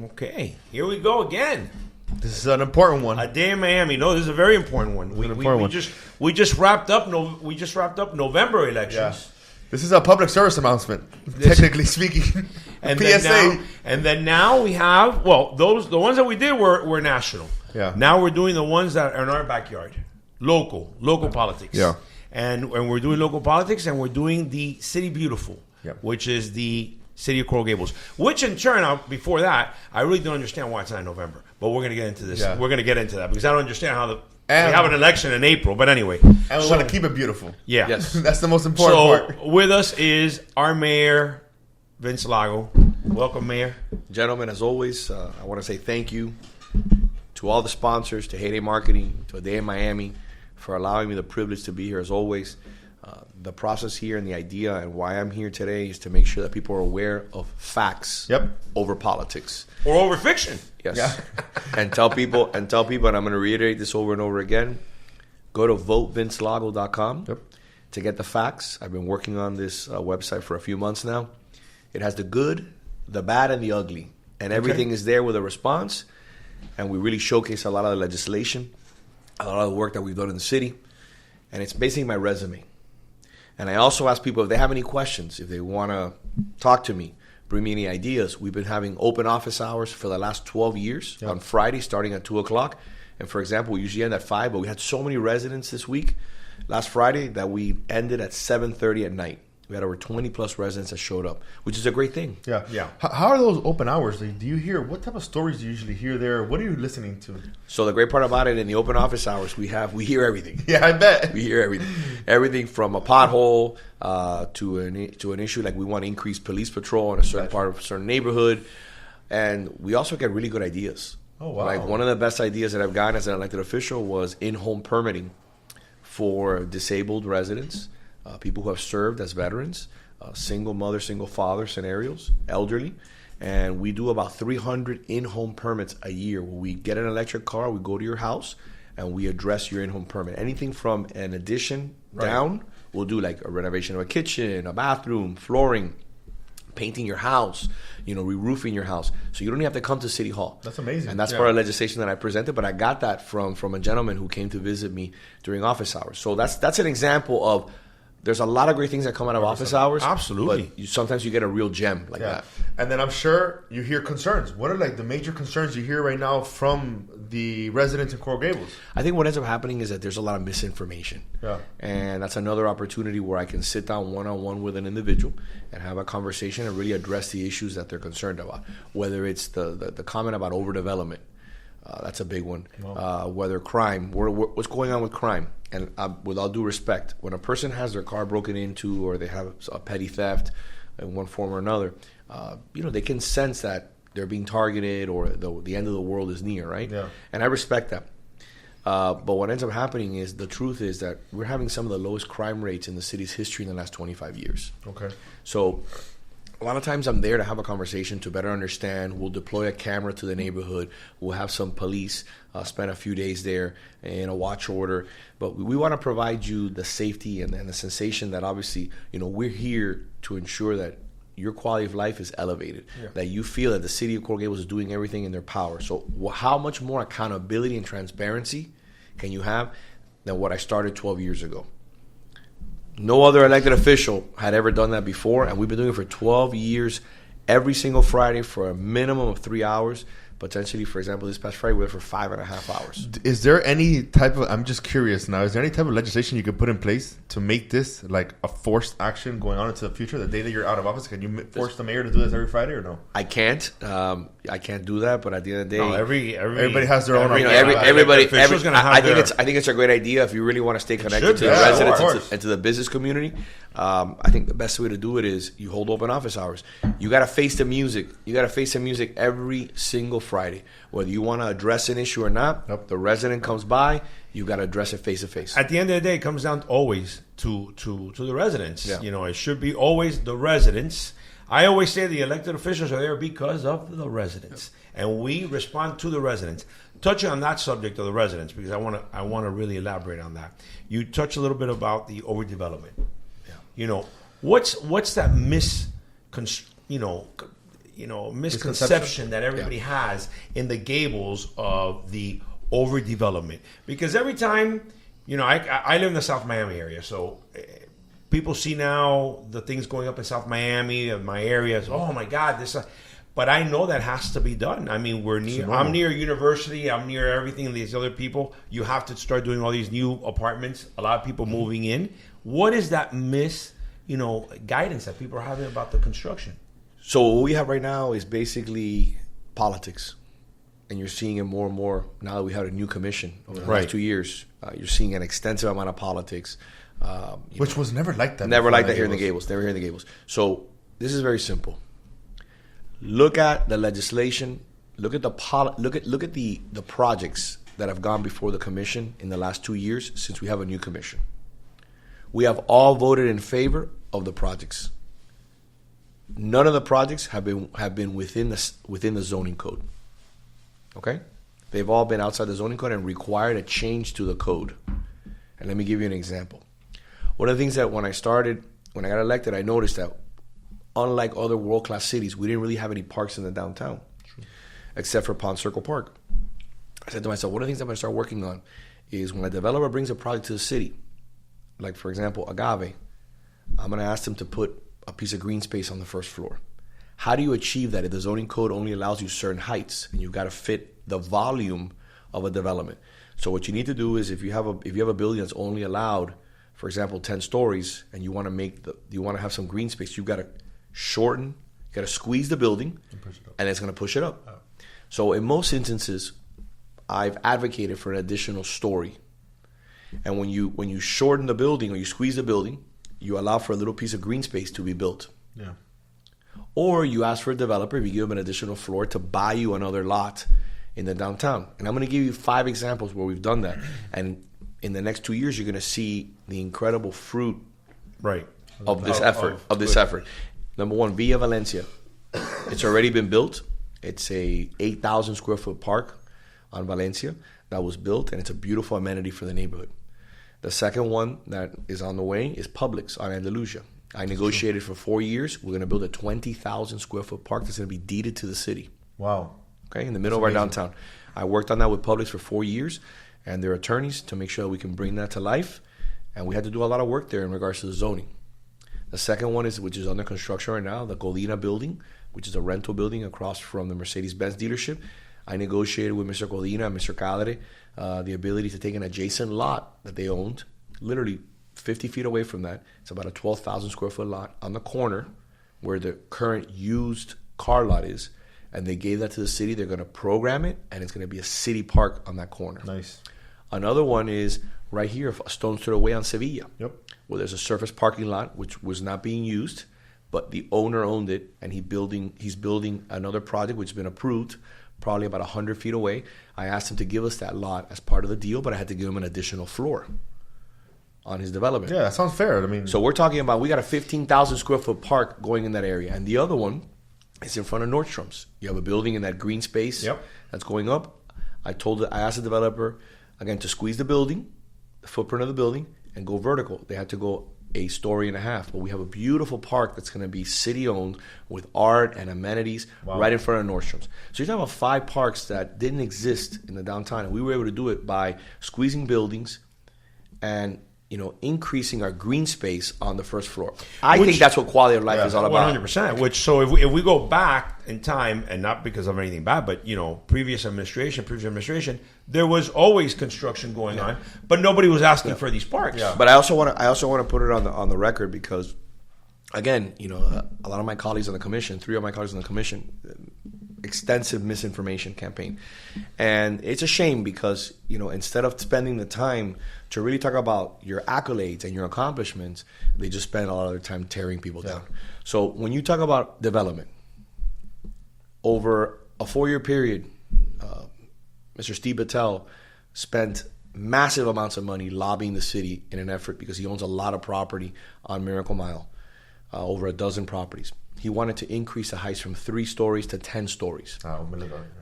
Okay, here we go again. This is an important one. A day in Miami. No, this is a very important one. We just wrapped up November elections. Yeah. This is a public service announcement, technically speaking. And PSA. Then now we have the ones that we did were national. Yeah. Now we're doing the ones that are in our backyard, local politics. Yeah. And we're doing local politics, and we're doing the City Beautiful, which is the city of Coral Gables. Which in turn, before that, I really don't understand why it's not in November. But we're going to get into this. Yeah. We're going to get into that because I don't understand how we have an election in April. But anyway. And we want to keep it beautiful. Yeah. Yes. That's the most important part. With us is our mayor, Vince Lago. Welcome, Mayor. Gentlemen, as always, I want to say thank you to all the sponsors, to Heyday Marketing, to A Day in Miami, for allowing me the privilege to be here as always. The process here and the idea and why I'm here today is to make sure that people are aware of facts over politics. Or over fiction. Yes. Yeah. and tell people, and I'm going to reiterate this over and over again, go to votevincelago.com to get the facts. I've been working on this website for a few months now. It has the good, the bad, and the ugly. And everything is there with a response. And we really showcase a lot of the legislation, a lot of the work that we've done in the city. And it's basically my resume. And I also ask people if they have any questions, if they want to talk to me, bring me any ideas. We've been having open office hours for the last 12 years on Friday, starting at 2 o'clock. And for example, we usually end at 5, but we had so many residents this week, last Friday, that we ended at 7:30 at night. We had over 20-plus residents that showed up, which is a great thing. Yeah. How are those open hours? Do you hear, what type of stories do you usually hear there? What are you listening to? So the great part about it, in the open office hours, we hear everything. Yeah, I bet. We hear everything. Everything from a pothole to an issue like we want to increase police patrol in a certain part of a certain neighborhood. And we also get really good ideas. Oh, wow. Like one of the best ideas that I've gotten as an elected official was in-home permitting for disabled residents. People who have served as veterans, single mother, single father scenarios, elderly. And we do about 300 in-home permits a year. Where we get an electric car, we go to your house, and we address your in-home permit. Anything from an addition down, we'll do like a renovation of a kitchen, a bathroom, flooring, painting your house, re-roofing your house. So you don't even have to come to City Hall. That's amazing. And that's part of the legislation that I presented, but I got that from a gentleman who came to visit me during office hours. So that's an example of there's a lot of great things that come out of office hours. Absolutely. But sometimes you get a real gem like that. And then I'm sure you hear concerns. What are like the major concerns you hear right now from the residents in Coral Gables? I think what ends up happening is that there's a lot of misinformation. Yeah. And that's another opportunity where I can sit down one-on-one with an individual and have a conversation and really address the issues that they're concerned about. Whether it's the comment about overdevelopment. That's a big one. Wow. Whether crime, what's going on with crime? And with all due respect, when a person has their car broken into or they have a petty theft in one form or another, they can sense that they're being targeted or the end of the world is near, right? Yeah. And I respect that. But what ends up happening is the truth is that we're having some of the lowest crime rates in the city's history in the last 25 years. Okay. So a lot of times I'm there to have a conversation to better understand. We'll deploy a camera to the neighborhood. We'll have some police spend a few days there in a watch order. But we want to provide you the safety and the sensation that obviously, we're here to ensure that your quality of life is elevated, that you feel that the city of Coral Gables is doing everything in their power. So how much more accountability and transparency can you have than what I started 12 years ago? No other elected official had ever done that before, and we've been doing it for 12 years, every single Friday for a minimum of 3 hours. Potentially, for example, this past Friday, we were there for 5.5 hours. Is there any type of, I'm just curious now, is there any type of legislation you could put in place to make this like a forced action going on into the future? The day that you're out of office, can you force the mayor to do this every Friday or no? I can't. I can't do that, but at the end of the day, no, everybody has their own. Everybody. I think it's a great idea if you really want to stay connected to the residents and to the business community. I think the best way to do it is you hold open office hours. You got to face the music. You got to face the music every single Friday. Whether you want to address an issue or not, the resident comes by, you got to address it face to face. At the end of the day, it comes down always to the residents. Yeah. It should be always the residents. I always say the elected officials are there because of the residents, and we respond to the residents. Touching on that subject of the residents, because I want to really elaborate on that. You touched a little bit about the overdevelopment. What's that misconception that everybody has in the Gables of the overdevelopment. Because every time, I live in the South Miami area, so people see now the things going up in South Miami, of my areas. Oh my God, this. But I know that has to be done. I mean, I'm near university. I'm near everything. These other people, you have to start doing all these new apartments. A lot of people moving in. What is that guidance that people are having about the construction? So what we have right now is basically politics, and you're seeing it more and more now that we had a new commission over the last 2 years. You're seeing an extensive amount of politics, which was never like that. Never like that here in the Gables. Never here in the Gables. So this is very simple. Look at the legislation. Look at the projects that have gone before the commission in the last 2 years since we have a new commission. We have all voted in favor of the projects. None of the projects have been within the zoning code. Okay, they've all been outside the zoning code and required a change to the code. And let me give you an example. One of the things that when I got elected, I noticed that unlike other world-class cities, we didn't really have any parks in the downtown, except for Pond Circle Park. I said to myself, one of the things I'm going to start working on is when a developer brings a project to the city, like for example, Agave, I'm going to ask them to put a piece of green space on the first floor. How do you achieve that if the zoning code only allows you certain heights and you've got to fit the volume of a development? So what you need to do is if you have a building that's only allowed, for example, 10 stories, and you want to have some green space, you've got to shorten, you got to squeeze the building, and it's going to push it up. Oh. So in most instances, I've advocated for an additional story. And when you shorten the building or you squeeze the building, you allow for a little piece of green space to be built. Yeah. Or you ask for a developer, if you give them an additional floor, to buy you another lot in the downtown. And I'm going to give you 5 examples where we've done that. And in the next 2 years, you're going to see the incredible fruit of this effort. Number one, Villa Valencia. It's already been built. It's a 8,000 square foot park on Valencia that was built, and it's a beautiful amenity for the neighborhood. The second one that is on the way is Publix on Andalusia. I negotiated for 4 years. We're going to build a 20,000 square foot park that's going to be deeded to the city. Wow. Okay, in the middle of our downtown. I worked on that with Publix for 4 years and their attorneys to make sure that we can bring that to life. And we had to do a lot of work there in regards to the zoning. The second one which is under construction right now, the Golina building, which is a rental building across from the Mercedes-Benz dealership. I negotiated with Mr. Golina and Mr. Cadre the ability to take an adjacent lot that they owned, literally 50 feet away from that. It's about a 12,000 square foot lot on the corner where the current used car lot is. And they gave that to the city. They're going to program it, and it's going to be a city park on that corner. Nice. Another one is right here, a stone's throw away on Sevilla. Yep. Where there's a surface parking lot which was not being used, but the owner owned it, and he's building another project which has been approved, probably about 100 feet away. I asked him to give us that lot as part of the deal, but I had to give him an additional floor on his development. Yeah, that sounds fair. I mean, so we're talking about we got a 15,000 square foot park going in that area, and the other one is in front of Nordstrom's. You have a building in that green space that's going up. I asked the developer again to squeeze the building, the footprint of the building, and go vertical. They had to go a story and a half, but we have a beautiful park that's going to be city-owned with art and amenities right in front of Nordstrom's. So you're talking about 5 parks that didn't exist in the downtown, and we were able to do it by squeezing buildings and increasing our green space on the first floor. I think that's what quality of life is all about. 100%. So if we go back in time, and not because of anything bad, but previous administration, there was always construction going on, but nobody was asking for these parks. Yeah. But I also want to put it on the record because, again, a lot of my colleagues on the commission, 3 of my colleagues on the commission, extensive misinformation campaign, and it's a shame because instead of spending the time to really talk about your accolades and your accomplishments, they just spend a lot of their time tearing people down. So when you talk about development over a 4-year period, Mr. Steve Battelle spent massive amounts of money lobbying the city in an effort because he owns a lot of property on Miracle Mile, over a dozen properties. He wanted to increase the heights from 3 stories to 10 stories.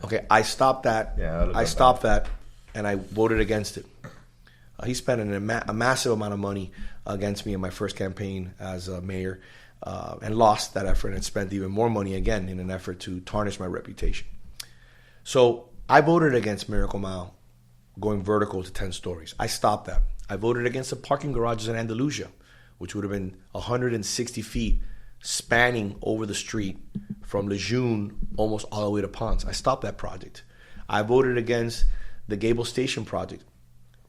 Okay, I stopped that. That, and I voted against it. He spent a massive amount of money against me in my first campaign as mayor. and lost that effort and spent even more money again in an effort to tarnish my reputation. So I voted against Miracle Mile going vertical to 10 stories. I stopped that. I voted against the parking garages in Andalusia, which would have been 160 feet spanning over the street from Lejeune almost all the way to Ponce. I stopped that project. I voted against the Gables Station project,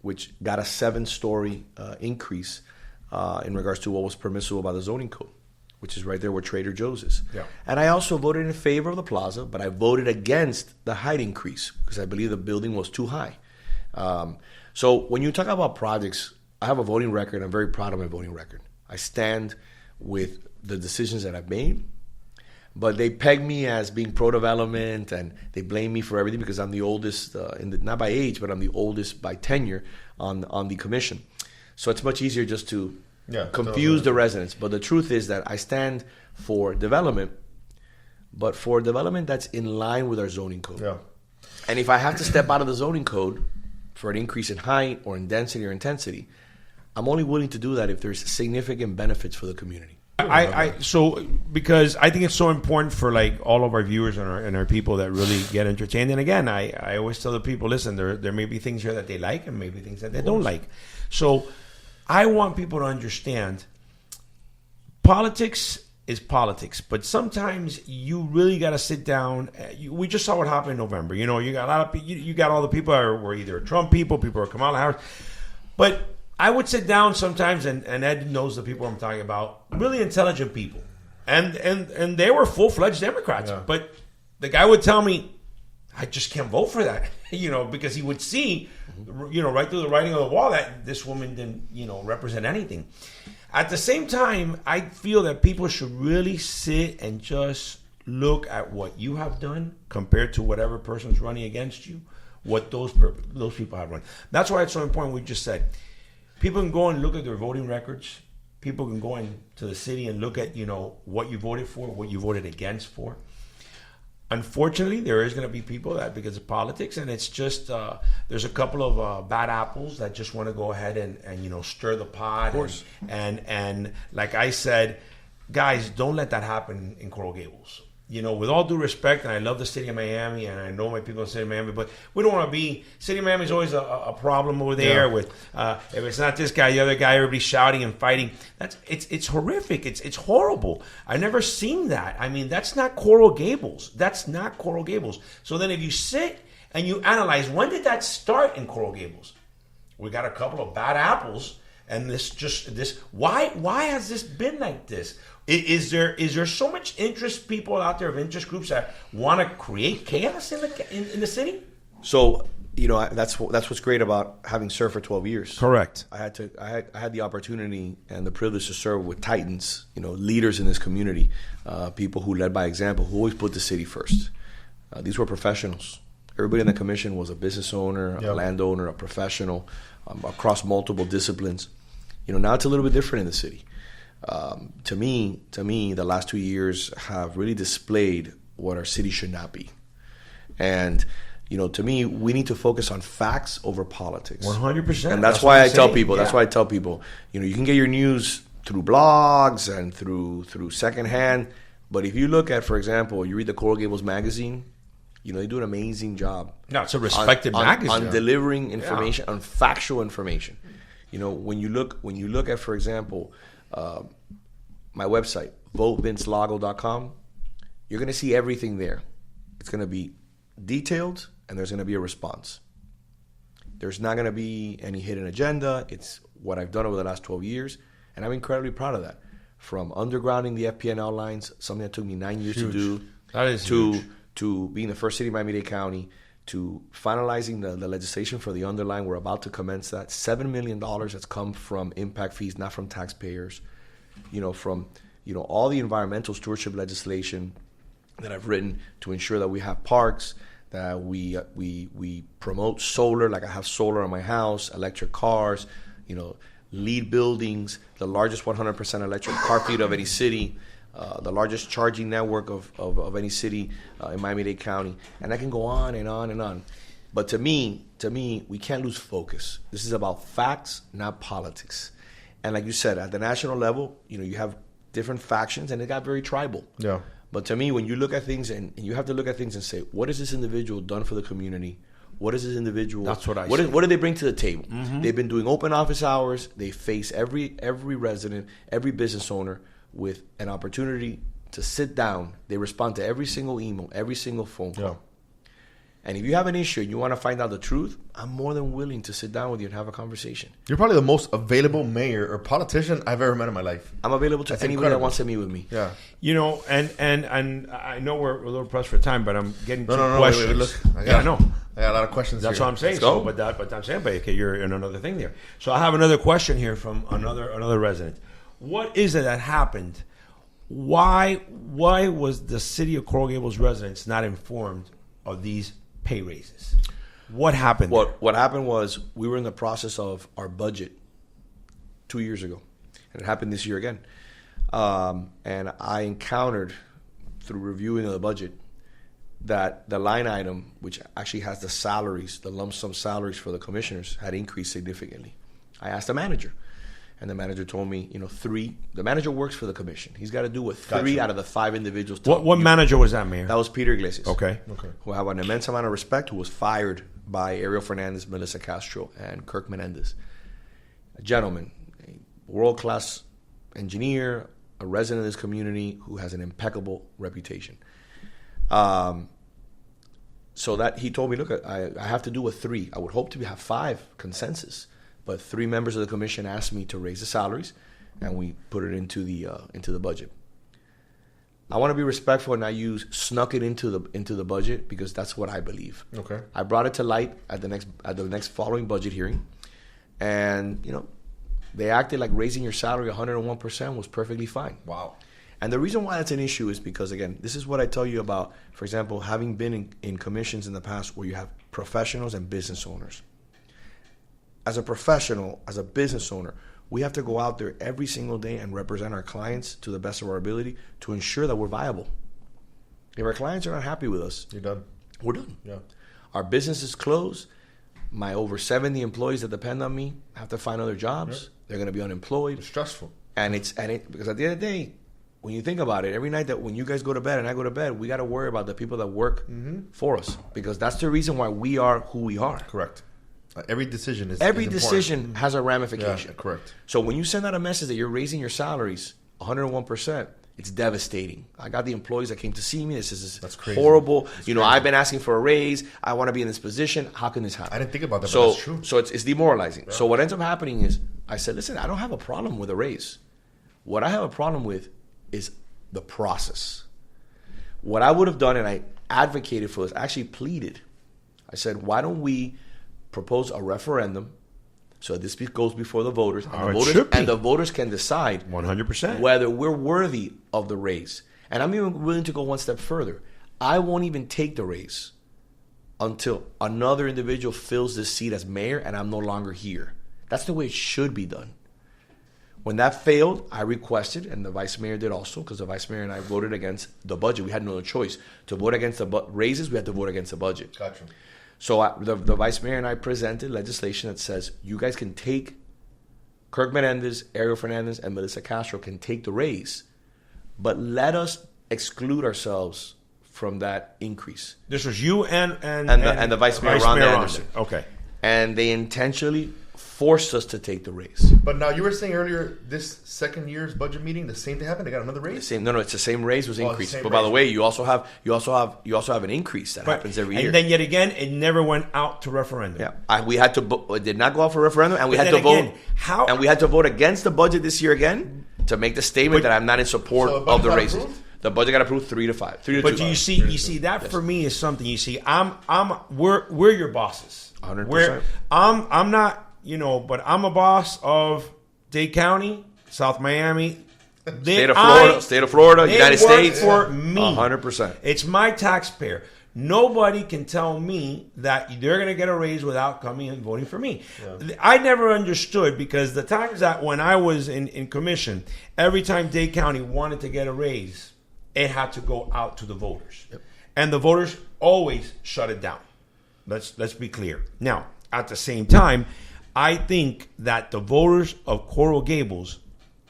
which got a 7-story increase in regards to what was permissible by the zoning code, which is right there where Trader Joe's is. Yeah. And I also voted in favor of the plaza, but I voted against the height increase because I believe the building was too high. So when you talk about projects, I have a voting record. I'm very proud of my voting record. I stand with the decisions that I've made, but they peg me as being pro-development, and they blame me for everything because I'm the oldest, not by age, but I'm the oldest by tenure on the commission. So it's much easier just to confuse the residents. But the truth is that I stand for development, but for development that's in line with our zoning code. Yeah. And if I have to step out of the zoning code for an increase in height or in density or intensity, I'm only willing to do that if there's significant benefits for the community. So because I think it's so important for like all of our viewers and our people that really get entertained. And again, I always tell the people, listen, there may be things here that they like and maybe things that they don't like. So I want people to understand politics is politics, but sometimes you really got to sit down. We just saw what happened in November. You know, you got a lot of you got all the people that were either Trump people are Kamala Harris, but I would sit down sometimes, and Ed knows the people I'm talking about, really intelligent people, and they were full-fledged Democrats, but the guy would tell me, I just can't vote for that, because he would see, right through the writing on the wall that this woman didn't, represent anything. At the same time, I feel that people should really sit and just look at what you have done compared to whatever person's running against you, what those people have run. That's why it's so important. We just said people can go and look at their voting records. People can go into the city and look at what you voted for, what you voted against for. Unfortunately, there is going to be people that, because of politics, and it's just there's a couple of bad apples that just want to go ahead and stir the pot. Of course. And like I said, guys, don't let that happen in Coral Gables. With all due respect, and I love the city of Miami, and I know my people in the city of Miami, but we don't want to be. City of Miami is always a problem over there with if it's not this guy, the other guy, everybody shouting and fighting. It's horrific. It's horrible. I've never seen that. I mean, that's not Coral Gables. That's not Coral Gables. So then, if you sit and you analyze, when did that start in Coral Gables? We got a couple of bad apples, and this. Why has this been like this? Is there so much interest, people out there of interest groups that want to create chaos in the city? So that's what's great about having served for 12 years. Correct. I had the opportunity and the privilege to serve with titans, leaders in this community, people who led by example, who always put the city first. These were professionals. Everybody in the commission was a business owner, a landowner, a professional, across multiple disciplines. Now it's a little bit different in the city. To me, the last 2 years have really displayed what our city should not be. And, to me, we need to focus on facts over politics. 100%. And that's why I tell people, you can get your news through blogs and through secondhand. But if you look at, for example, you read the Coral Gables magazine, they do an amazing job. No, it's a respected magazine. On delivering information, on factual information. When you look at, for example, my website, votevincelago.com, you're going to see everything there. It's going to be detailed, and there's going to be a response. There's not going to be any hidden agenda. It's what I've done over the last 12 years, and I'm incredibly proud of that. From undergrounding the FPNL lines, something that took me 9 years to do, that is huge. To being the first city in Miami-Dade County, to finalizing the legislation for the underline. We're about to commence that. $7 million that's come from impact fees, not from taxpayers. From all the environmental stewardship legislation that I've written to ensure that we have parks, that we promote solar, like I have solar on my house, electric cars, LEED buildings, the largest 100% electric car fleet of any city, the largest charging network of any city in Miami-Dade County, and I can go on and on and on. But to me, we can't lose focus. This is about facts, not politics. And like you said, at the national level, you have different factions, and it got very tribal. Yeah. But to me, when you look at things, and you have to look at things and say, what has this individual done for the community? What is this individual? That's what I what say. What do they bring to the table? They've been doing open office hours. They face every resident, every business owner with an opportunity to sit down. They respond to every single email, every single phone call. Yeah. And if you have an issue and you want to find out the truth, I'm more than willing to sit down with you and have a conversation. You're probably the most available mayor or politician I've ever met in my life. I'm available to That's anybody incredible. that wants to meet with me. Yeah. You know, and I know we're a little pressed for time, but I'm getting to No. questions. Wait, look. I Yeah, I know. I got a lot of questions That's here. what I'm saying. Let's go. So, but I'm saying, but okay, you're in another thing there. So I have another question here from another resident. What is it that happened? Why was the city of Coral Gables residents not informed of these pay raises? What happened? What happened was we were in the process of our budget 2 years ago, and it happened this year again. And I encountered through reviewing of the budget that the line item, which actually has the salaries, the lump sum salaries for the commissioners, had increased significantly. I asked the manager, and the manager told me, three. The manager works for the commission. He's got to do with three out of the 5 individuals. What manager was that, Mayor? That was Peter Iglesias. Okay. Who I have an immense amount of respect, who was fired by Ariel Fernandez, Melissa Castro, and Kirk Menendez. A gentleman, a world-class engineer, a resident of this community who has an impeccable reputation. So that he told me, look, I have to do with 3. I would hope to have 5 consensus, but 3 members of the commission asked me to raise the salaries, and we put it into the budget. I want to be respectful and not snuck it into the budget, because that's what I believe. Okay. I brought it to light at the next following budget hearing, and they acted like raising your salary 101% was perfectly fine. Wow. And the reason why that's an issue is because, again, this is what I tell you about, for example, having been in commissions in the past where you have professionals and business owners. As a professional, as a business owner, we have to go out there every single day and represent our clients to the best of our ability to ensure that we're viable. If our clients are not happy with us, You're done. we're done. Yeah. Our business is closed. My over 70 employees that depend on me have to find other jobs. Yep. They're going to be unemployed. It's stressful. And because at the end of the day, when you think about it, every night that when you guys go to bed and I go to bed, we got to worry about the people that work for us, because that's the reason why we are who we are. Correct. Every decision is Every important. decision has a ramification. Yeah, correct. So when you send out a message that you're raising your salaries 101%, it's devastating. I got the employees that came to see me. This is That's crazy. horrible. That's I've crazy. been asking for a raise. I want to be in this position. How can this happen? I didn't think about that, So, but that's true. so it's demoralizing. So what ends up happening is I said, listen, I don't have a problem with a raise. What I have a problem with is the process. What I would have done, and I advocated for this, I actually pleaded. I said, why don't we propose a referendum so this goes before the voters, and the voters can decide 100%. whether we're worthy of the raise. And I'm even willing to go one step further. I won't even take the raise until another individual fills this seat as mayor and I'm no longer here. That's the way it should be done. When that failed, I requested, and the vice mayor did also, because the vice mayor and I voted against the budget. We had no other choice. To vote against the raises, we had to vote against the budget. Gotcha. So the vice mayor and I presented legislation that says you guys can take, Kirk Menendez, Ariel Fernandez, and Melissa Castro can take the raise, but let us exclude ourselves from that increase. This was you and the vice mayor, Rhonda Anderson. Okay. And they intentionally forced us to take the raise. But now you were saying earlier, this second year's budget meeting, the same thing happened. They got another raise. It's the same raise was Oh, the increased. same But by the raise. way, you also have an increase that happens every year. And then yet again, it never went out to referendum. Yeah, we had to. It did not go out for referendum, and we But had to then vote. again, how- And we had to vote against the budget this year again to make the statement But- that I'm not in support So the of budget the got raises. approved? The budget got approved 3-5, 3-2. But you see that for me is something. You see, we're your bosses. 100%. I'm not, but I'm a boss of Dade County, South Miami, State of Florida, they United work States. for me. 100%. It's my taxpayer. Nobody can tell me that they're going to get a raise without coming and voting for me. Yeah. I never understood, because the times that when I was in commission, every time Dade County wanted to get a raise, it had to go out to the voters. Yep. And the voters always shut it down. Let's be clear. Now, at the same time, I think that the voters of Coral Gables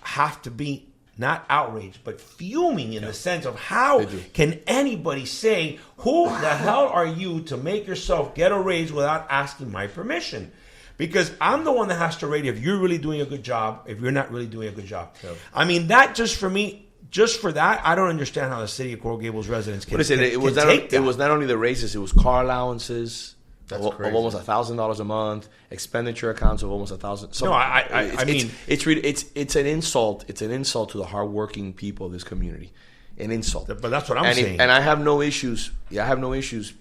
have to be not outraged, but fuming in the sense of how can anybody say, who the hell are you to make yourself get a raise without asking my permission? Because I'm the one that has to rate if you're really doing a good job, if you're not really doing a good job. Yep. I mean, that just for me, just for that, I don't understand how the city of Coral Gables residents can, it was not only the raises, it was car allowances of almost $1,000 a month, expenditure accounts of almost $1,000. So no, I mean, it's an insult. It's an insult to the hardworking people of this community. An insult. But that's what I'm saying. And I have no issues. Yeah, I have no issues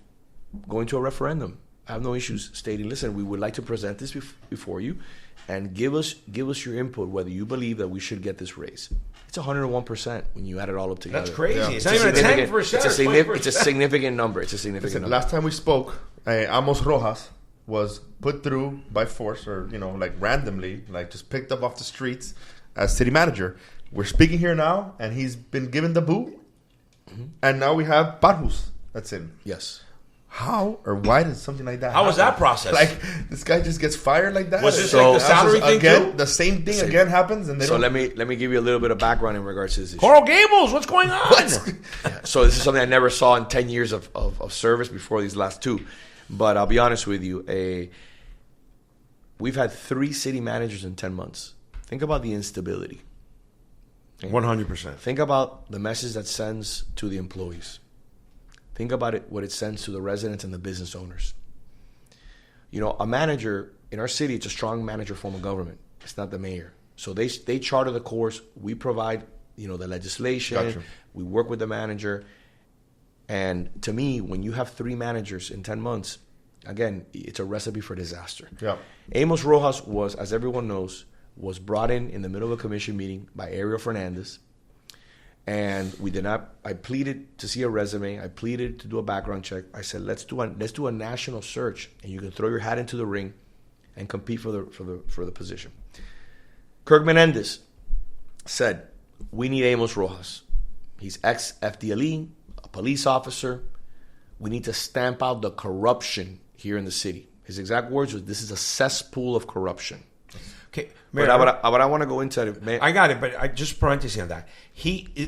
going to a referendum. I have no issues stating, listen, we would like to present this before you, and give us your input whether you believe that we should get this raise. It's 101% when you add it all up together. That's crazy. Yeah. It's not even a 10%. It's a significant number. It's a significant number. Last time we spoke, Amos Rojas was put through by force, or like randomly, like just picked up off the streets as city manager. We're speaking here now, and he's been given the boot, and now we have Barhus. That's it. Yes. How or why does something like that How was that process? Like, this guy just gets fired like that? Was this like the salary thing again, too? The same thing again happens? And let me give you a little bit of background in regards to this issue. Coral Gables, what's going on? So this is something I never saw in 10 years of service before these last 2. But I'll be honest with you. We've had 3 city managers in 10 months. Think about the instability. 100%. Think about the message that sends to the employees. Think about it, what it sends to the residents and the business owners. A manager in our city, it's a strong manager form of government. It's not the mayor. So they charter the course. We provide, the legislation. Gotcha. We work with the manager. And to me, when you have 3 managers in 10 months, again, it's a recipe for disaster. Yeah. Amos Rojas was, as everyone knows, was brought in the middle of a commission meeting by Ariel Fernandez. And we did not. I pleaded to see a resume. I pleaded to do a background check. I said, let's do a national search, and you can throw your hat into the ring and compete for the position. Kirk Menendez said, we need Amos Rojas. He's ex-FDLE, a police officer. We need to stamp out the corruption here in the city. His exact words was, this is a cesspool of corruption. Okay, but I want to go into it. I got it, but I just parenthesis on that.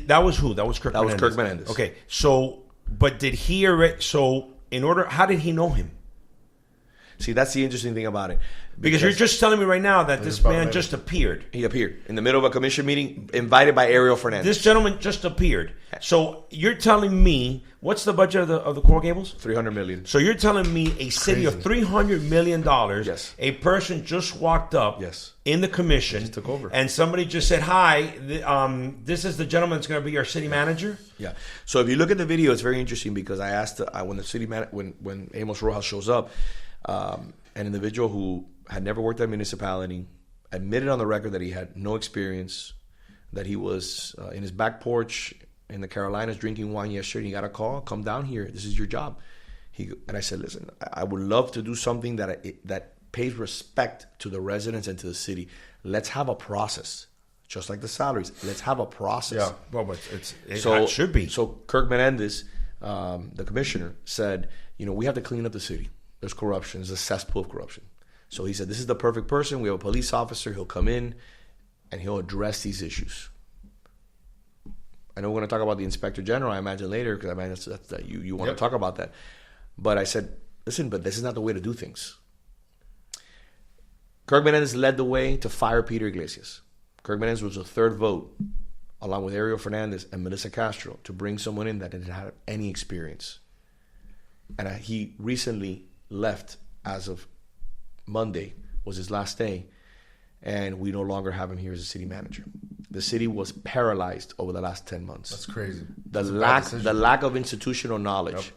That was who? That was Kirk Menendez. That was Kirk Menendez. Okay, so, but did he already, how did he know him? See, that's the interesting thing about it. Because you're just telling me right now that this man just appeared. He appeared in the middle of a commission meeting, invited by Ariel Fernandez. This gentleman just appeared. So you're telling me, what's the budget of the Coral Gables? $300 million. So you're telling me a city of $300 million, yes, a person just walked up, yes, in the commission, just took over, and somebody just said, hi, this is the gentleman that's going to be our city manager? Yeah. So if you look at the video, it's very interesting because I asked when the city when Amos Rojas shows up, an individual who had never worked at a municipality, admitted on the record that he had no experience, that he was in his back porch in the Carolinas drinking wine yesterday, and he got a call, come down here, this is your job. And I said, listen, I would love to do something that pays respect to the residents and to the city. Let's have a process, just like the salaries. Let's have a process. Yeah, well, it should be. So Kirk Menendez, the commissioner, said, we have to clean up the city. There's corruption. There's a cesspool of corruption. So he said, this is the perfect person. We have a police officer. He'll come in and he'll address these issues. I know we're going to talk about the inspector general, I imagine, later, because I imagine that you want to talk about that. But I said, listen, but this is not the way to do things. Kirk Menendez led the way to fire Peter Iglesias. Kirk Menendez was the 3rd vote, along with Ariel Fernandez and Melissa Castro, to bring someone in that didn't have any experience. And he recently left as of Monday, was his last day, and we no longer have him here as a city manager. The city was paralyzed over the last 10 months. That's crazy. The lack of institutional knowledge,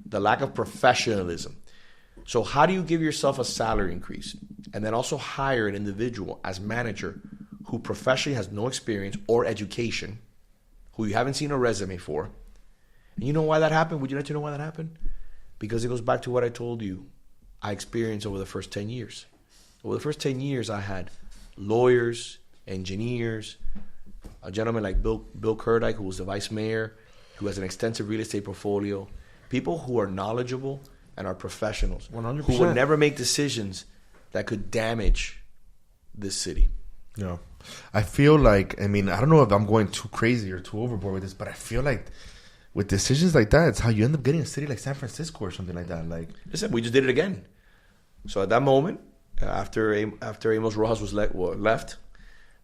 the lack of professionalism. So how do you give yourself a salary increase and then also hire an individual as manager who professionally has no experience or education, who you haven't seen a resume for? And you know why that happened? Would you like to know why that happened? Because it goes back to what I told you I experienced over the first 10 years. Over the first 10 years, I had lawyers, engineers, a gentleman like Bill Kurdike, who was the vice mayor, who has an extensive real estate portfolio, people who are knowledgeable and are professionals, 100%. who would never make decisions that could damage this city. Yeah. I feel like, I mean, I don't know if I'm going too crazy or too overboard with this, but I feel like with decisions like that, it's how you end up getting a city like San Francisco or something like that. Like, listen, we just did it again. So at that moment, after Amos Rojas was left,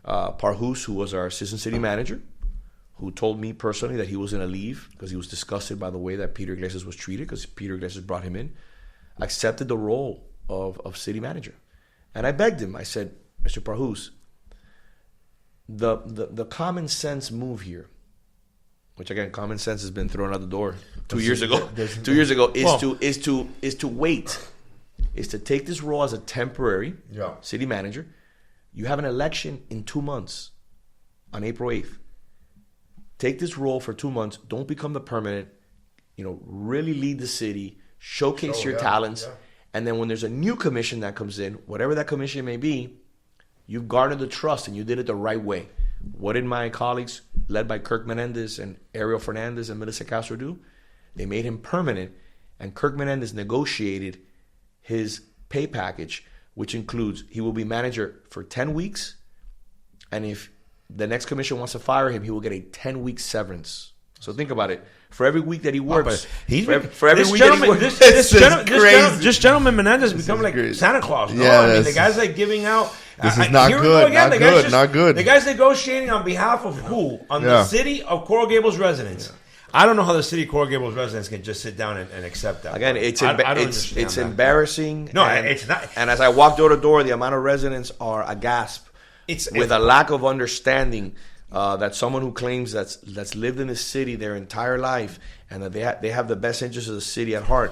Parhus, who was our assistant city manager, who told me personally that he was going to leave because he was disgusted by the way that Peter Iglesias was treated, because Peter Iglesias brought him in, accepted the role of city manager. And I begged him. I said, Mr. Parhus, the common sense move here, which again, common sense has been thrown out the door 2 years ago. 2 years ago is to wait, is to take this role as a temporary city manager. You have an election in 2 months, on April 8th. Take this role for 2 months. Don't become the permanent. Really lead the city, showcase your talents, and then when there's a new commission that comes in, whatever that commission may be, you've garnered the trust and you did it the right way. What did my colleagues, led by Kirk Menendez and Ariel Fernandez and Melissa Castro, do? They made him permanent, and Kirk Menendez negotiated his pay package, which includes he will be manager for 10 weeks, and if the next commission wants to fire him, he will get a 10-week severance. So think about it. For every week that he works, this gentleman Menendez become like Santa Claus. No? I mean, the guy's like giving out. This is not good. Not good. The guy's negotiating on behalf of who? On the city of Coral Gables residents. Yeah. I don't know how the city of Coral Gables residents can just sit down and accept that. Again, it's embarrassing. No, it's not. And as I walk door to door, the amount of residents are aghast with a lack of understanding that someone who claims that's lived in this city their entire life and that they have the best interests of the city at heart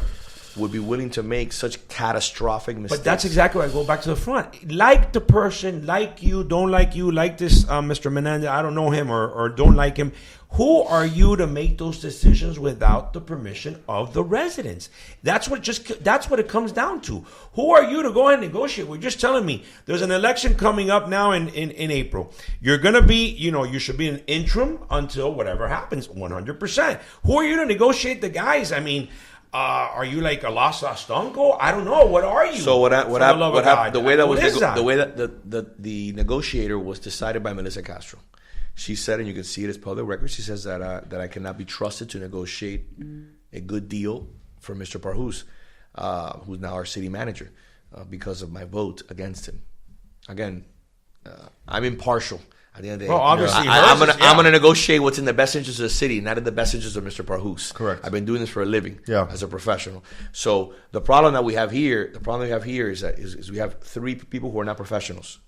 would be willing to make such catastrophic mistakes. But that's exactly why I go back to the front. Like the person, like you, like this Mr. Menendez, I don't know him or don't like him. Who are you to make those decisions without the permission of the residents? That's what it comes down to. Who are you to go ahead and negotiate? We're just telling me there's an election coming up now in April. You're going to be, you should be an interim until whatever happens, 100%. Who are you to negotiate the guys? I mean, are you like a Las Astonco? I don't know. What are you? So what happened? The way that the negotiator was decided by Melissa Castro. She said, and you can see it as public record, she says that I cannot be trusted to negotiate a good deal for Mr. Parhus, who's now our city manager, because of my vote against him. Again, I'm impartial. At the end of the day, well, obviously, I'm going to negotiate what's in the best interest of the city, not in the best interest of Mr. Parhus. Correct. I've been doing this for a living as a professional. So the problem that we have here, is that we have three people who are not professionals.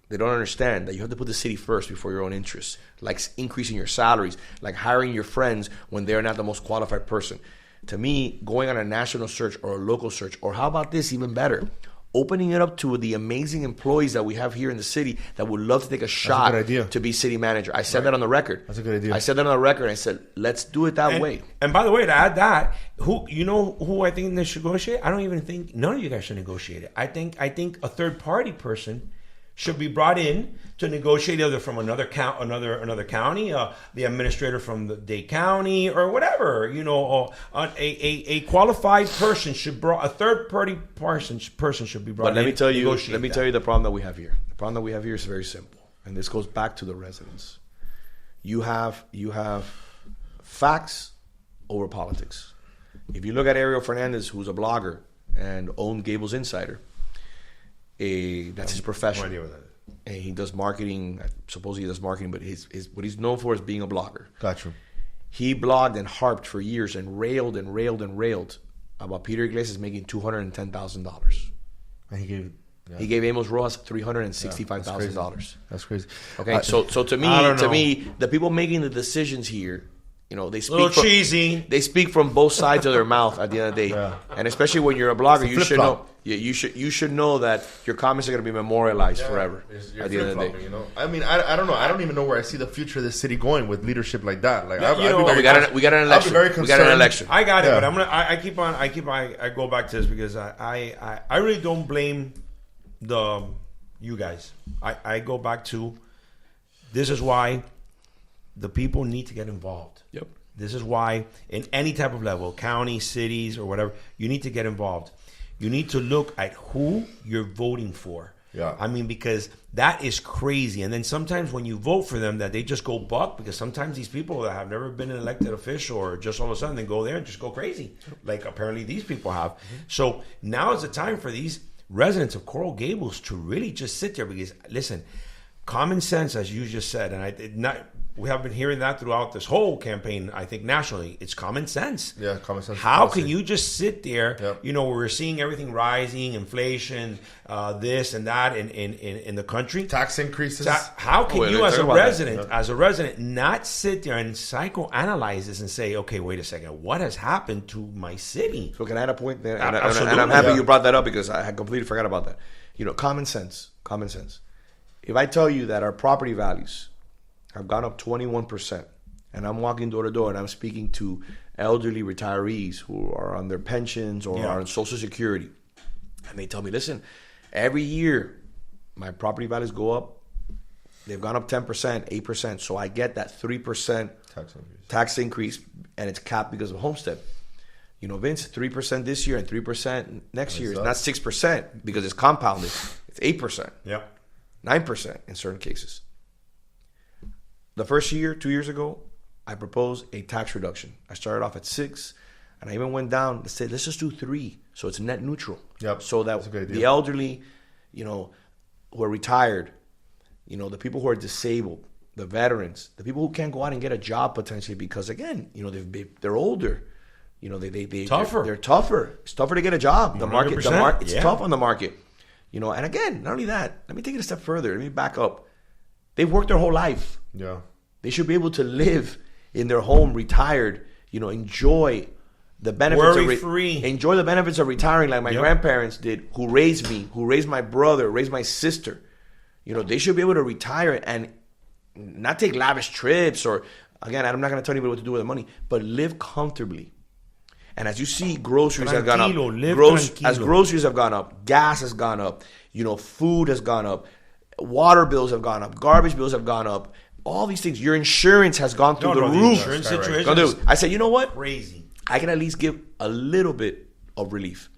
They don't understand that you have to put the city first before your own interests, like increasing your salaries, like hiring your friends when they're not the most qualified person. To me, going on a national search or a local search, or how about this, even better, opening it up to the amazing employees that we have here in the city that would love to take a shot to be city manager. I said that on the record. That's a good idea. I said that on the record. I said, let's do it that way. And by the way, to add that, who I think they should negotiate? I don't even think none of you guys should negotiate it. I think a third party person should be brought in to negotiate, either from another county, the administrator from the Dade County, or whatever. A qualified person a third party person should be brought in. But let me tell you the problem that we have here. The problem that we have here is very simple, and this goes back to the residents. You have facts over politics. If you look at Ariel Fernandez, who's a blogger and owned Gables Insider. That's his profession. No idea what that is. And he does marketing. I suppose he does marketing, but what he's known for is being a blogger. Gotcha. He blogged and harped for years and railed about Peter Iglesias making $210,000. And he gave Amos Rojas $365,000. That's crazy. Okay, so to me, the people making the decisions here, they speak cheesy. They speak from both sides of their mouth at the end of the day, and especially when you're a blogger, you should know. Yeah, you should know that your comments are going to be memorialized forever at the end of the day. I mean, I don't know. I don't even know where I see the future of this city going with leadership like that. Like, we got an election. We got an election. I got it, but I go back to this because I really don't blame you guys. I go back to, this is why the people need to get involved. Yep. This is why in any type of level, county, cities, or whatever, you need to get involved. You need to look at who you're voting for. Yeah. I mean, because that is crazy. And then sometimes when you vote for them, that they just go buck, because sometimes these people that have never been an elected official or just all of a sudden they go there and just go crazy, like apparently these people have. So now is the time for these residents of Coral Gables to really just sit there, because listen, common sense, as you just said, and we have been hearing that throughout this whole campaign, I think nationally, it's common sense. Yeah, common sense. How can you just sit there? Yep. You know, we're seeing everything rising, inflation, this and that in the country. Tax increases. How can you, let's as a talk about resident, not sit there and psychoanalyze this and say, okay, wait a second, what has happened to my city? So can I add a point there? Absolutely. And I'm happy Yeah. you brought that up, because I had completely forgot about that. You know, common sense. If I tell you that our property values have gone up 21%, and I'm walking door to door and I'm speaking to elderly retirees who are on their pensions or are on Social Security, and they tell me, listen, every year my property values go up. They've gone up 10%, 8%. So I get that 3% tax increase, and it's capped because of homestead. You know, Vince, 3% this year and 3% next year. It's not 6% because it's compounded. It's 8%. Yeah. 9% in certain cases. The first year, 2 years ago, I proposed a tax reduction. I started off at 6, and I even went down to say, let's just do 3, so it's net neutral. Yep. So that the elderly, you know, who are retired, you know, the people who are disabled, the veterans, the people who can't go out and get a job potentially because, again, you know, they're older. You know, Tougher. They're tougher. It's tougher to get a job. The market, it's yeah. tough on the market. You know, and again, not only that, let me take it a step further. Let me back up. They've worked their whole life. Yeah. They should be able to live in their home, retired, you know, enjoy the benefits worry-free. Enjoy the benefits of retiring like my grandparents did, who raised me, who raised my brother, raised my sister. You know, they should be able to retire and not take lavish trips or, again, I'm not going to tell anybody what to do with the money, but live comfortably. And as you see, groceries have gone up. As groceries have gone up, gas has gone up, you know, food has gone up, water bills have gone up, garbage bills have gone up, all these things. Your insurance has gone through the roof. Insurance situation I said, you know what? Crazy. I can at least give a little bit of relief.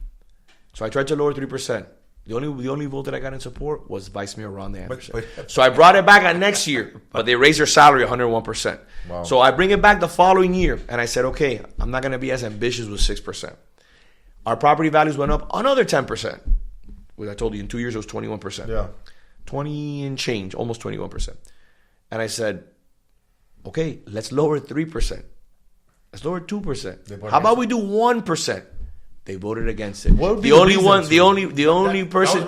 So I tried to lower 3%. The only vote that I got in support was Vice Mayor Ron Anderson. So I brought it back on next year, but they raised their salary 101%. Wow. So I bring it back the following year, and I said, okay, I'm not going to be as ambitious with 6%. Our property values went up another 10%. Which I told you in 2 years it was 21%. Yeah. 20 and change, almost 21%. And I said, okay, let's lower 3%. Let's lower 2%. How about we do 1%? They voted against it. What would be the only person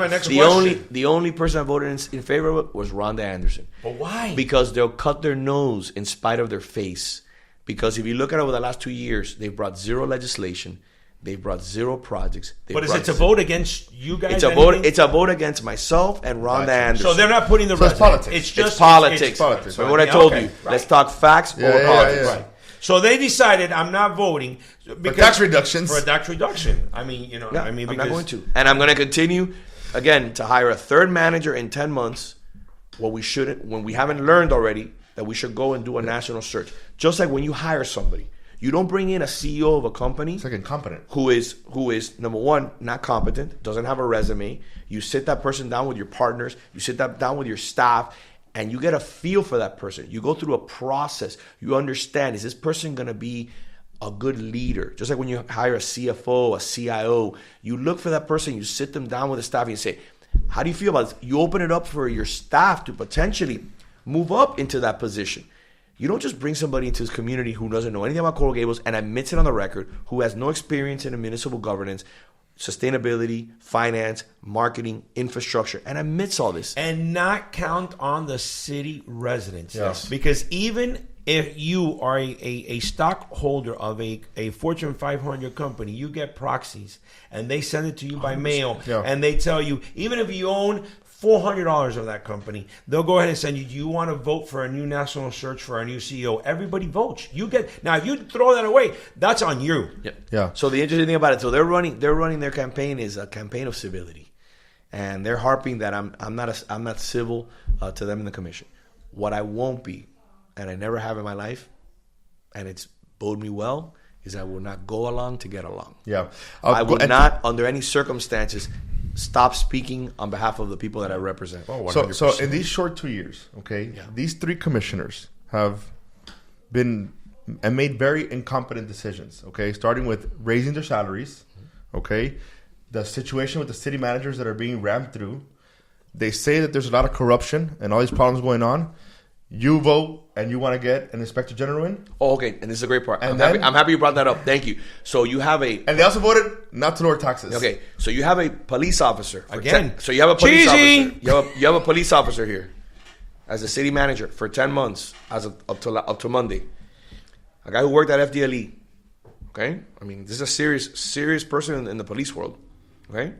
I voted in favor of it was Rhonda Anderson. But why? Because they'll cut their nose in spite of their face. Because if you look at it over the last 2 years, they've brought zero legislation. They've brought zero projects. But is it to vote against you guys? It's a vote against myself and Rhonda Anderson. So they're not putting the it's politics. It's just it's politics. politics. So what I told you. Right. Let's talk facts or politics. Yeah. Right. So they decided I'm not voting For tax reductions. For a tax reduction. I mean, you know, Yeah, I'm not going to. And I'm going to continue, again, to hire a third manager in 10 months when we haven't learned already that we should go and do a national search. Just like when you hire somebody. You don't bring in a CEO of a company. It's like incompetent. Who is number one, not competent, doesn't have a resume. You sit that person down with your partners. You sit that down with your staff. And you get a feel for that person. You go through a process. You understand, is this person going to be a good leader? Just like when you hire a CFO, a CIO, you look for that person, you sit them down with the staff and you say, how do you feel about this? You open it up for your staff to potentially move up into that position. You don't just bring somebody into this community who doesn't know anything about Coral Gables and admits it on the record, who has no experience in municipal governance, sustainability, finance, marketing, infrastructure, and admits all this. And not count on the city residents. Yes. Because even if you are a stockholder of a Fortune 500 company, you get proxies, and they send it to you by mail, and they tell you, even if you own $400 of that company, they'll go ahead and send you, do you want to vote for a new national search for a new CEO? Everybody votes. Now if you throw that away, that's on you. Yeah. So the interesting thing about it, so they're running their campaign is a campaign of civility. And they're harping that I'm not civil to them in the commission. What I won't be, and I never have in my life, and it's bode me well, is I will not go along to get along. Yeah. I will not, under any circumstances, stop speaking on behalf of the people that I represent. Oh, So in these short 2 years, okay, these 3 commissioners have been and made very incompetent decisions, okay, starting with raising their salaries, okay, the situation with the city managers that are being rammed through. They say that there's a lot of corruption and all these problems going on. You vote and you want to get an inspector general in. Oh, okay, and this is a great part. And I'm happy you brought that up. Thank you. So you have a... And they also voted not to lower taxes. Okay, so you have a police officer. Again. So you have a police Cheesy. officer. You have a police officer here as a city manager for 10 months up to Monday. A guy who worked at FDLE. Okay? I mean, this is a serious person in the police world. Okay?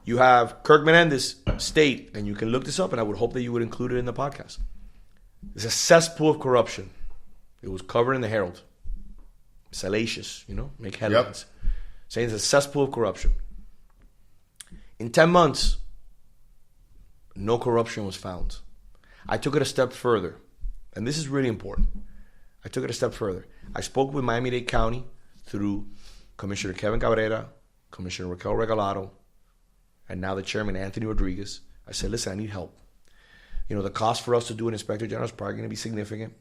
You have Kirk Menendez state, and you can look this up, and I would hope that you would include it in the podcast. It's a cesspool of corruption. It was covered in the Herald. Salacious, make headlines. Saying it's a cesspool of corruption. In 10 months, no corruption was found. I took it a step further, and this is really important. I took it a step further. I spoke with Miami-Dade County through Commissioner Kevin Cabrera, Commissioner Raquel Regalado, and now the chairman, Anthony Rodriguez. I said, listen, I need help. The cost for us to do an inspector general is probably going to be significant.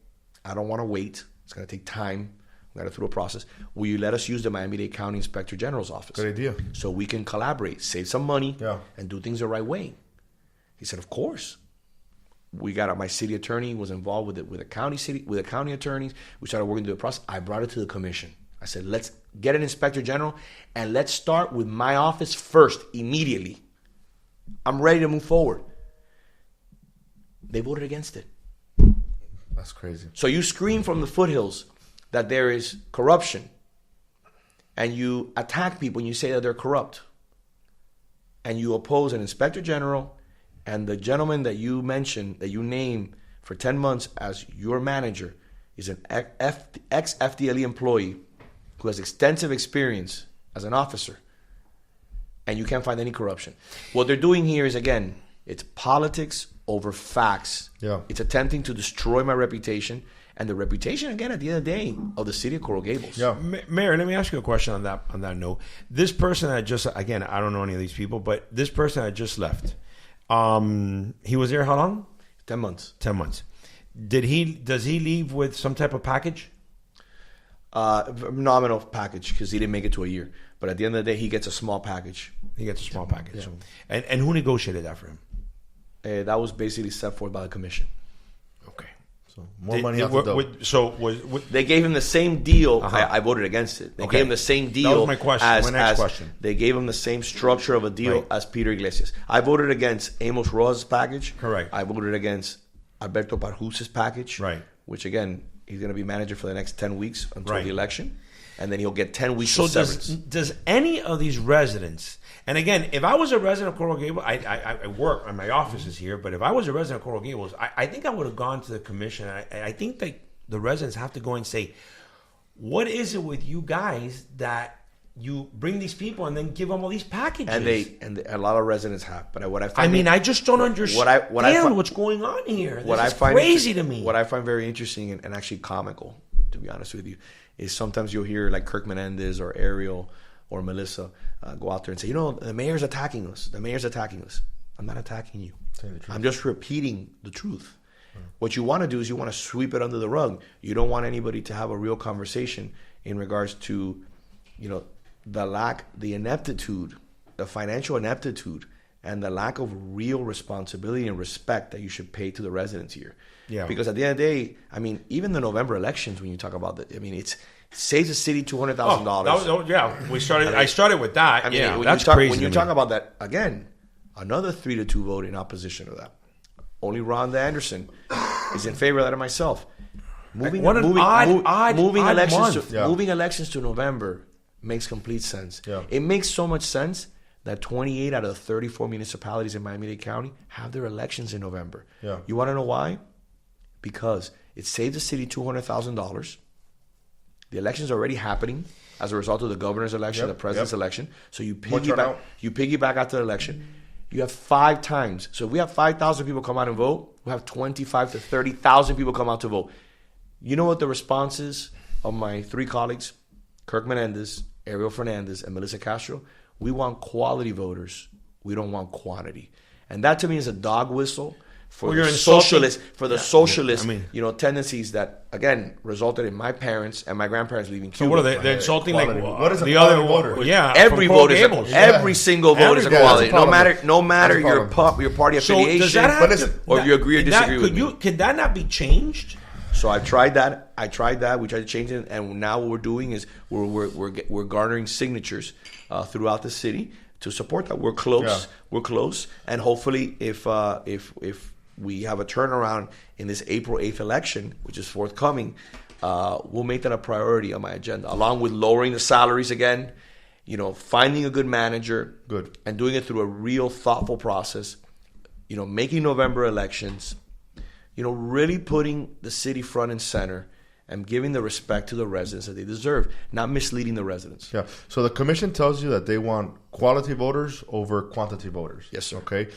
I don't want to wait. It's going to take time. We got to through a process. Will you let us use the Miami-Dade County Inspector General's office? Good idea. So we can collaborate, save some money, and do things the right way. He said, of course. We got my city attorney was involved with it, with the county attorneys. We started working through the process. I brought it to the commission. I said, let's get an inspector general and let's start with my office first, immediately. I'm ready to move forward. They voted against it. That's crazy. So you scream from the foothills that there is corruption, and you attack people and you say that they're corrupt, and you oppose an inspector general and the gentleman that you mentioned, that you name for 10 months as your manager, is an ex-FDLE employee who has extensive experience as an officer, and you can't find any corruption. What they're doing here is, again, it's politics over facts. Yeah. It's attempting to destroy my reputation and the reputation, again, at the end of the day, of the city of Coral Gables. Yeah. Mayor, let me ask you a question on that note. This person that just, again, I don't know any of these people, but this person that just left, he was there how long? 10 months. 10 months. Does he leave with some type of package? Nominal package, because he didn't make it to a year. But at the end of the day, he gets a small package. He gets a small package. Yeah. And who negotiated that for him? That was basically set forth by the commission. Okay. So more money out the door. They gave him the same deal. I voted against it. They gave him the same deal. That was my question. My next question. They gave him the same structure of a deal as Peter Iglesias. I voted against Amos Rojas' package. Correct. I voted against Alberto Barjus's package. Right. Which, again, he's going to be manager for the next 10 weeks until the election. And then he'll get 10 weeks of severance. Does any of these residents, and again, if I was a resident of Coral Gables, I work, and my office is here, but if I was a resident of Coral Gables, I think I would have gone to the commission. I think that the residents have to go and say, what is it with you guys that you bring these people and then give them all these packages? And a lot of residents have. But what I find... I just don't understand what's going on here. This is crazy to me. What I find very interesting and actually comical, to be honest with you, is sometimes you'll hear like Kirk Menendez or Ariel or Melissa go out there and say, the mayor's attacking us. The mayor's attacking us. I'm not attacking you. I'm just repeating the truth. What you want to do is you want to sweep it under the rug. You don't want anybody to have a real conversation in regards to, the ineptitude, the financial ineptitude, and the lack of real responsibility and respect that you should pay to the residents here. Yeah. Because at the end of the day, even the November elections, when you talk about that, it saves the city $200,000. I started with that. That's crazy. When you talk about that, again, another 3-2 vote in opposition to that. Only Rhonda Anderson is in favor of that, and myself. Moving elections to November makes complete sense. Yeah. It makes so much sense that 28 out of the 34 municipalities in Miami-Dade County have their elections in November. Yeah. You want to know why? Because it saves the city $200,000. The election's already happening as a result of the governor's election, the president's election. So you piggyback after the election. You have 5 times. So if we have 5,000 people come out and vote, we have 25 to 30,000 people come out to vote. You know what the response is of my 3 colleagues, Kirk Menendez, Ariel Fernandez, and Melissa Castro? We want quality voters. We don't want quantity. And that to me is a dog whistle for the socialist, tendencies that again resulted in my parents and my grandparents leaving Cuba. So what are they? They're insulting Quality. like What is a the quality other voter? Yeah, every from vote Coral is Gables. every single vote is a quality. No matter your party affiliation, does that have or if you agree or disagree with me. Could that not be changed? So I've tried that. We tried to change it, and now what we're doing is we're garnering signatures throughout the city to support that. We're close. Yeah. We're close, and hopefully, if we have a turnaround in this April 8th election, which is forthcoming, we'll make that a priority on my agenda, along with lowering the salaries again, finding a good manager, and doing it through a real thoughtful process, making November elections, really putting the city front and center and giving the respect to the residents that they deserve, not misleading the residents. Yeah. So the commission tells you that they want quality voters over quantity voters. Yes, sir. Okay.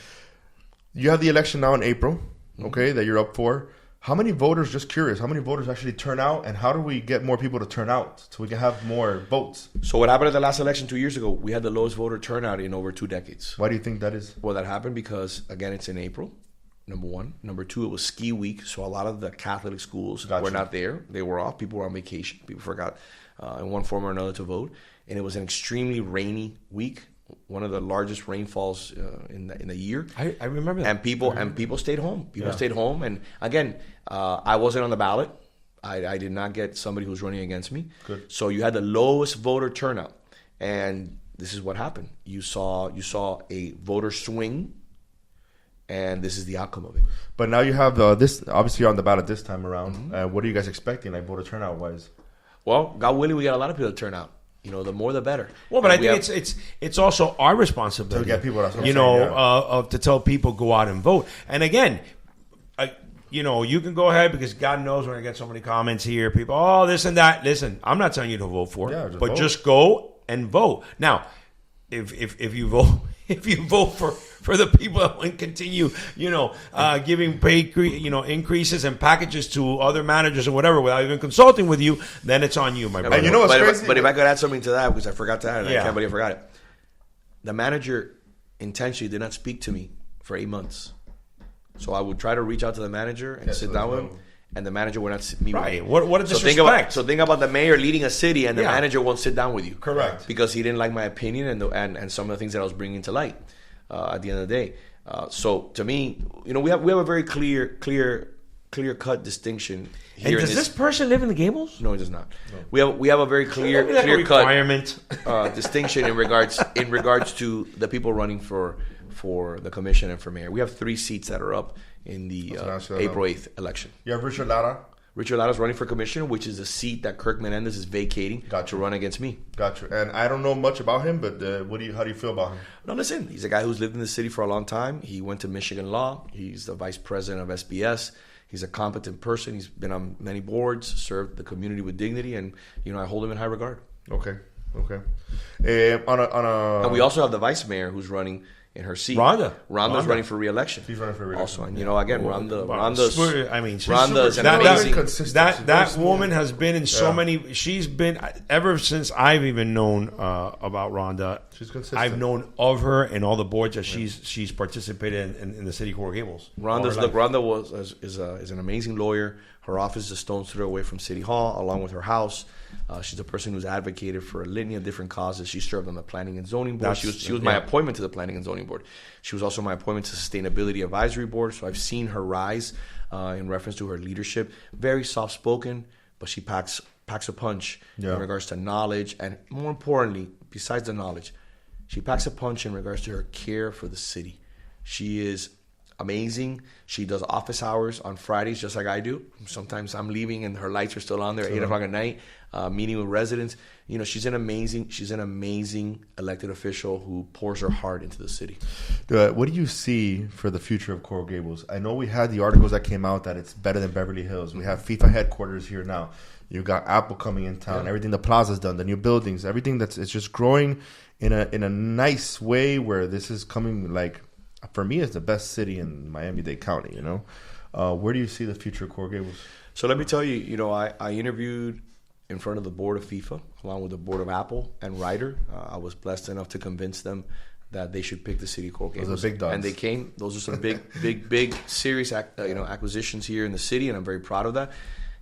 You have the election now in April, okay, that you're up for. How many voters, just curious, how many voters actually turn out, and how do we get more people to turn out so we can have more votes? So what happened at the last election 2 years ago, we had the lowest voter turnout in over 2 decades. Why do you think that is? Well, that happened because, again, it's in April, number one. Number two, it was ski week, so a lot of the Catholic schools were not there. They were off. People were on vacation. People forgot in one form or another to vote. And it was an extremely rainy week, one of the largest rainfalls in the year. I remember that. And people stayed home. People stayed home. And again, I wasn't on the ballot. I did not get somebody who was running against me. Good. So you had the lowest voter turnout. And this is what happened. You saw a voter swing, and this is the outcome of it. But now you have this, obviously you're on the ballot this time around. What are you guys expecting, like voter turnout wise? Well, God willing, we got a lot of people to turn out. The more the better. Well, but I think it's also our responsibility to get people. To tell people go out and vote. And again, you can go ahead because God knows we're gonna get so many comments here. People, this and that. Listen, I'm not telling you to vote for it, but just go and vote. Now, if you vote. If you vote for the people that want to continue, giving pay, increases and packages to other managers or whatever without even consulting with you, then it's on you, my brother. And what's crazy? But if I could add something to that, because I forgot to add it, I can't believe I forgot it. The manager intentionally did not speak to me for 8 months. So I would try to reach out to the manager and sit down with him, and the manager would not meet with me. What a disrespect. So think about the mayor leading a city, and the manager won't sit down with you. Correct. Because he didn't like my opinion and some of the things that I was bringing to light at the end of the day. So to me, we have a very clear cut distinction here. And does this person live in the Gables? No, he does not. No. We have a very clear cut distinction in regards to the people running for the commission and for mayor. We have 3 seats that are up in the April 8th election. You have Richard Lara. Richard Lara's running for commissioner, which is a seat that Kirk Menendez is vacating to run against me. Gotcha. And I don't know much about him, but how do you feel about him? No, listen, he's a guy who's lived in the city for a long time. He went to Michigan Law. He's the vice president of SBS. He's a competent person. He's been on many boards, served the community with dignity, and I hold him in high regard. Okay. And we also have the vice mayor who's running in her seat. Rhonda's running for re-election. She's running for re-election. Also, and again, Rhonda's an amazing. That woman has been in so many. She's been ever since I've even known about Rhonda. She's consistent. I've known of her and all the boards that she's participated in the city of Coral Gables. Rhonda is an amazing lawyer. Her office is a stone's throw away from City Hall, along with her house. She's a person who's advocated for a litany of different causes. She served on the Planning and Zoning Board. She was my appointment to the Planning and Zoning Board. She was also my appointment to Sustainability Advisory Board. So I've seen her rise in reference to her leadership. Very soft-spoken, but she packs a punch in regards to knowledge. And more importantly, besides the knowledge, she packs a punch in regards to her care for the city. She is amazing. She does office hours on Fridays just like I do. Sometimes I'm leaving and her lights are still on there at 8 o'clock at night, meeting with residents. She's an amazing elected official who pours her heart into the city. What do you see for the future of Coral Gables? I know we had the articles that came out that it's better than Beverly Hills. We have FIFA headquarters here now. You got Apple coming in town. Everything the plaza's done, the new buildings, everything it's just growing in a nice way where this is coming like. For me, it's the best city in Miami-Dade County, Where do you see the future of Coral Gables? So let me tell you, I interviewed in front of the board of FIFA, along with the board of Apple and Ryder. I was blessed enough to convince them that they should pick the city of Coral Gables. Those are big dogs. And they came. Those are some big, serious acquisitions here in the city, and I'm very proud of that.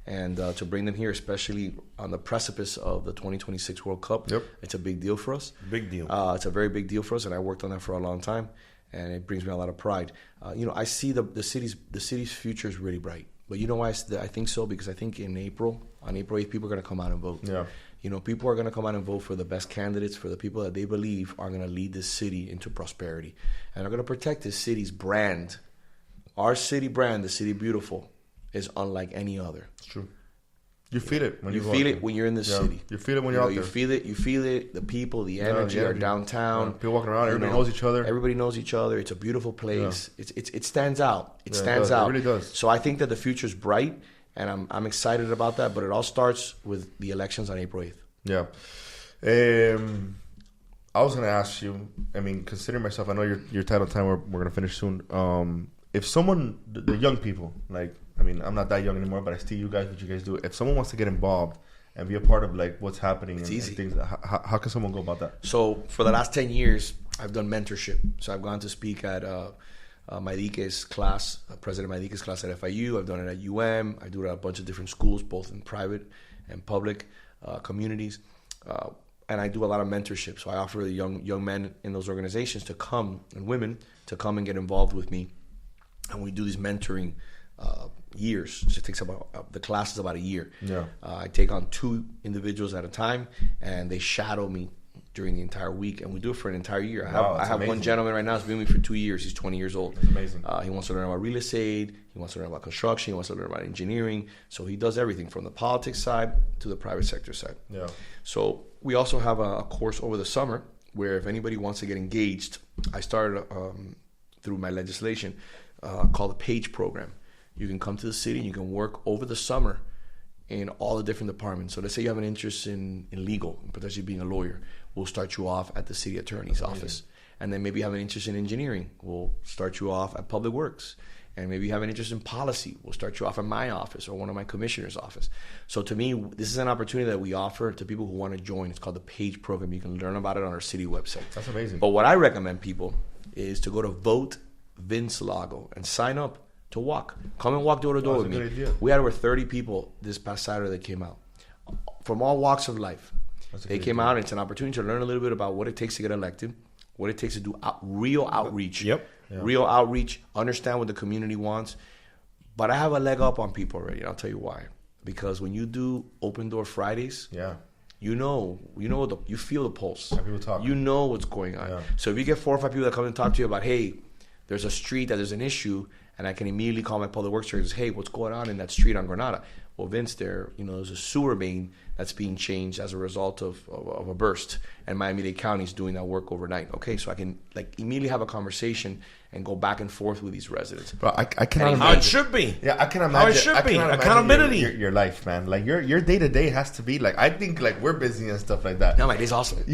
And to bring them here, especially on the precipice of the 2026 World Cup, it's a big deal for us. Big deal. It's a very big deal for us, and I worked on that for a long time, and it brings me a lot of pride. I see the city's future is really bright. But you know why I think so? Because I think on April 8th, people are going to come out and vote. Yeah. People are going to come out and vote for the best candidates, for the people that they believe are going to lead this city into prosperity, and are going to protect this city's brand. Our city brand, the City Beautiful, is unlike any other. It's true. You feel it when you feel it when you're in the city. You feel it when you're out there. You feel it. The people, the energy are downtown. Yeah. People walking around. Everybody knows each other. Everybody knows each other. It's a beautiful place. Yeah. It stands out. It stands out. It really does. So I think that the future's bright, and I'm excited about that. But it all starts with the elections on April 8th. Yeah. I was going to ask you. I mean, considering myself, I know you're tight on time. We're going to finish soon. If someone, the young people, like. I mean, I'm not that young anymore, but I see you guys, what you guys do. If someone wants to get involved and be a part of like what's happening, it's and easy. Things, how can someone go about that? So for the last 10 years, I've done mentorship. So I've gone to speak at Maidike's class, President Maidike's class at FIU. I've done it at UM. I do it at a bunch of different schools, both in private and public communities. And I do a lot of mentorship. So I offer the young men in those organizations to come, and women, to come and get involved with me. And we do these mentoring years. So it takes the class is about a year. Yeah. I take on 2 individuals at a time, and they shadow me during the entire week, and we do it for an entire year. I have one gentleman right now who's been with me for 2 years. He's 20 years old. That's amazing. He wants to learn about real estate. He wants to learn about construction. He wants to learn about engineering. So he does everything from the politics side to the private sector side. Yeah. So we also have a course over the summer where if anybody wants to get engaged, I started through my legislation called the PAGE program. You can come to the city and you can work over the summer in all the different departments. So let's say you have an interest in legal, potentially being a lawyer. We'll start you off at the city attorney's office. And then maybe you have an interest in engineering. We'll start you off at Public Works. And maybe you have an interest in policy. We'll start you off at my office or one of my commissioner's office. So to me, this is an opportunity that we offer to people who want to join. It's called the PAGE program. You can learn about it on our city website. That's amazing. But what I recommend people is to go to Vote Vince Lago and sign up to walk. Come and walk door to door with me. Idea. We had over 30 people this past Saturday that came out from all walks of life. They came out, and it's an opportunity to learn a little bit about what it takes to get elected, what it takes to do real outreach. Real outreach, understand what the community wants. But I have a leg up on people already, and I'll tell you why. Because when you do Open Door Fridays, you feel the pulse. People talk. You know what's going on. Yeah. So if you get 4 or 5 people that come and talk to you about, hey, there's a street that there's an issue, and I can immediately call my public works director and say, hey, what's going on in that street on Granada? Well, Vince, there's a sewer main that's being changed as a result of a burst, and Miami-Dade County is doing that work overnight. Okay, so I can immediately have a conversation and go back and forth with these residents. Bro, I cannot imagine. How it should be. Yeah, I can imagine. How it should be. Accountability. Your life, man. Like your day to day has to be like. I think like we're busy and stuff like that. No, my day's awesome.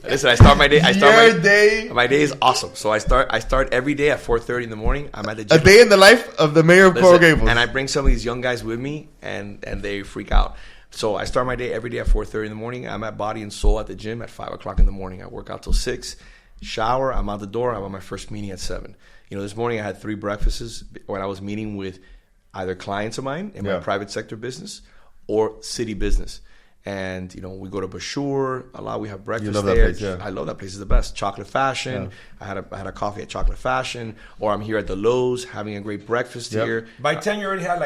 Listen, I start my day. My day is awesome. So I start every day at 4:30 in the morning. I'm at the gym. A day in the life of the mayor of Coral Gables. And I bring some of these young guys with me, and they freak out. So I start my day every day at 4:30 in the morning. I'm at Body and Soul at the gym at 5 o'clock in the morning. I work out till 6. Shower. I'm out the door. I'm on my first meeting at 7. This morning I had 3 breakfasts when I was meeting with either clients of mine in my private sector business or city business. And, we go to Bashur a lot. We have breakfast there. That place, yeah. I love that place. It's the best. Chocolate Fashion. Yeah. I had a coffee at Chocolate Fashion. Or I'm here at the Lowe's having a great breakfast here. By 10, you already had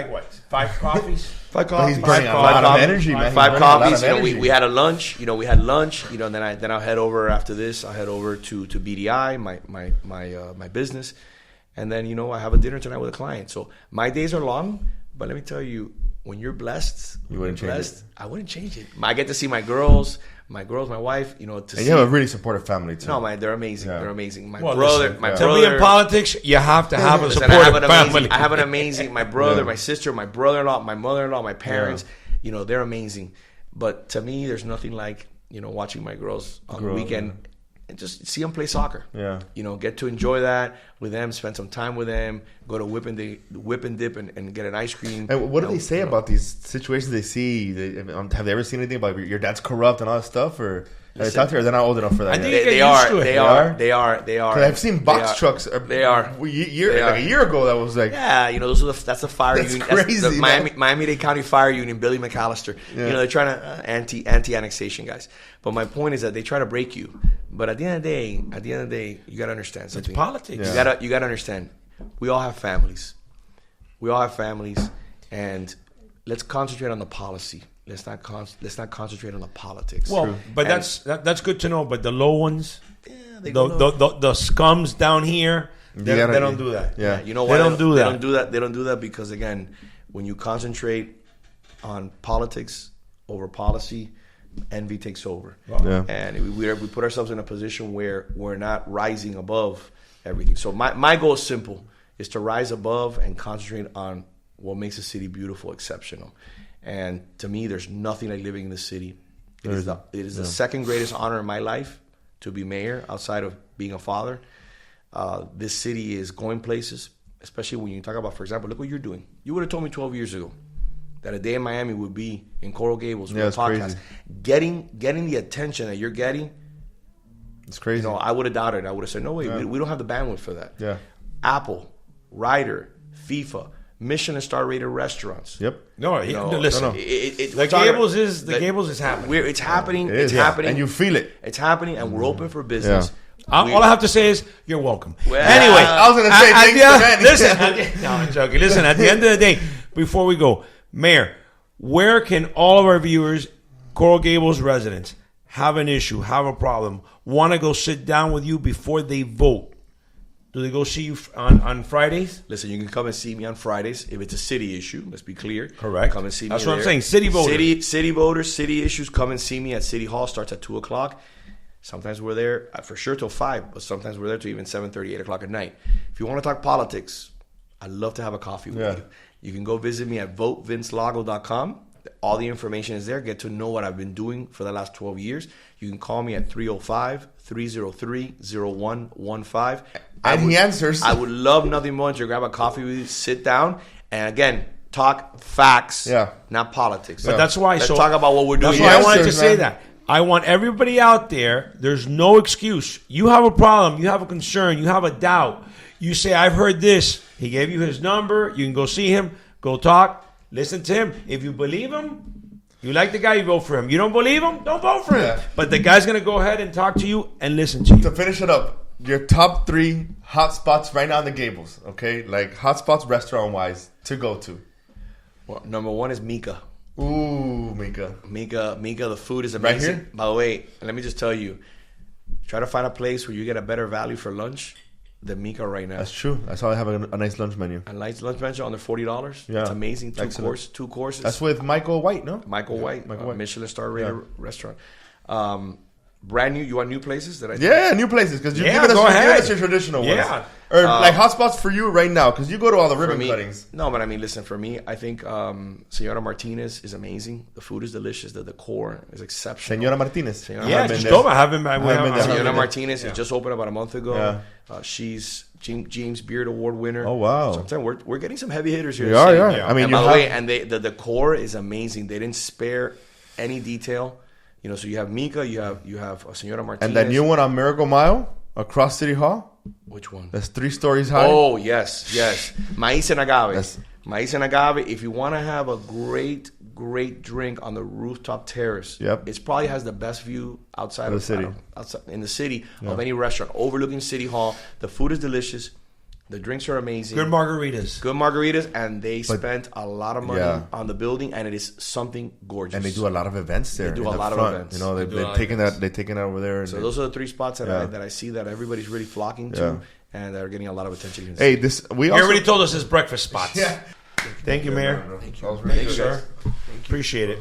5 coffees? 5 coffees. He's burning a lot of energy, man. 5 coffees. We had a lunch. We had lunch. Then I'll head over after this. I'll head over to BDI, my business. And then, I have a dinner tonight with a client. So my days are long, but let me tell you, when you're blessed, I wouldn't change it. I get to see my girls, my wife, you have a really supportive family too. No, they're amazing. Yeah. They're amazing. My brother. To be in politics, you have to have a supportive family. I have an amazing, my brother, my sister, my brother-in-law, my mother-in-law, my parents, they're amazing. But to me, there's nothing like, watching my girls on the weekend and just see them play soccer. Yeah. You know, get to enjoy that with them, spend some time with them, go to Whip and Dip and get an ice cream. And what do they say about these situations they see? Have they ever seen anything about your dad's corrupt and all that stuff? Or they talk to you, or they're not old enough for that I yet? think They are. Because I've seen box trucks. They are. Like a year ago, that was like... Yeah, you know, that's the fire That's union. crazy, That's the Miami-Dade County Fire Union, Billy McAllister. Yeah. You know, they're trying to anti-annexation guys. But my point is that they try to break you. But at the end of the day, you got to understand something. It's politics. Yeah. You got to understand. We all have families. And let's concentrate on the policy. Let's not concentrate on the politics. Well, but that's good to know. But the low ones, they the scums down here, they don't do that. Yeah, you know why they don't do that. They don't do that because, again, when you concentrate on politics over policy, envy takes over. Yeah. And we put ourselves in a position where we're not rising above everything. So my goal is simple: is to rise above and concentrate on what makes a city beautiful, exceptional. And to me, there's nothing like living in the city. It is the second greatest honor in my life to be mayor, outside of being a father. This city is going places, especially when you talk about, for example, look what you're doing. You would have told me 12 years ago that a day in Miami would be in Coral Gables with a podcast. Crazy. Getting the attention that you're getting, It's crazy. you know, I would have doubted it. I would have said, no way, we don't have the bandwidth for that. Yeah. Apple, Ryder, FIFA, Michelin star rated restaurants. Yep. No, listen. The Gables is happening. It's happening. It is, it's happening. And you feel it. It's happening, and we're open for business. All I have to say is you're welcome. Well, anyway, I was going to say thanks to Manny. no, I'm joking. Listen, at the end of the day, before we go, Mayor, where can all of our viewers, Coral Gables residents, have an issue, have a problem, want to go sit down with you before they vote? Do they go see you on Fridays? Listen, you can come and see me on Fridays if it's a city issue. Let's be clear. Correct. Come and see me. That's what I'm saying. City voters. City voters, city issues. Come and see me at City Hall. Starts at 2:00. Sometimes we're there for sure till 5, but sometimes we're there till even 7:30, 8 o'clock at night. If you want to talk politics, I'd love to have a coffee with you. You can go visit me at votevincelago.com. All the information is there. Get to know what I've been doing for the last 12 years. You can call me at 305-303-0115. And he answers. I would love nothing more than to grab a coffee with you, sit down, and again, talk facts, not politics. But that's why. Let's talk about what we're doing. That's why I wanted to say that. I want everybody out there, there's no excuse. You have a problem, you have a concern, you have a doubt. You say, I've heard this. He gave you his number. You can go see him, go talk, listen to him. If you believe him, you like the guy, you vote for him. You don't believe him, don't vote for him. Yeah. But the guy's going to go ahead and talk to you and listen to you. To finish it up, your top 3 hot spots right now in the Gables, okay? Like hot spots restaurant-wise to go to. Well, number 1 is Mika. Ooh, Mika, the food is amazing. Right here? By the way, let me just tell you, try to find a place where you get a better value for lunch than Mika right now. That's true. I saw they have a nice lunch menu. A nice lunch menu under $40. Yeah. It's amazing. Excellent. Two courses. That's with Michael White, no? Michael White, Michelin star rated restaurant. Brand new. You want new places? New places, because you're giving us your traditional ones. Or like hotspots for you right now, because you go to all the ribbon cuttings. No, but I mean, listen, for me, I think Senora Martinez is amazing. The food is delicious. The decor is exceptional. Senora Martinez. I haven't been there. Senora Martinez, it just opened about a month ago. Yeah. She's James Beard Award winner. Oh, wow. So I'm telling you, we're getting some heavy hitters here. We are. I mean, and by the way, the decor is amazing. They didn't spare any detail. You know, so you have Mika, you have Senora Martinez. And that new one on Miracle Mile across City Hall. Which one? That's 3 stories high. Oh, yes. Maíz and agave. Maíz and agave. If you want to have a great drink on the rooftop terrace, it probably has the best view outside of the city. Outside in the city of any restaurant, overlooking City Hall. The food is delicious. The drinks are amazing. Good margaritas. And they spent a lot of money on the building, and it is something gorgeous. And they do a lot of events there. They do a lot of events. You know, they're taking that over there. So those are the 3 spots that I see that everybody's really flocking to, and that are getting a lot of attention. Hey, he already told us his breakfast spots. Yeah. Thank you, Mayor. Thank you. Thank you, sir. Appreciate it.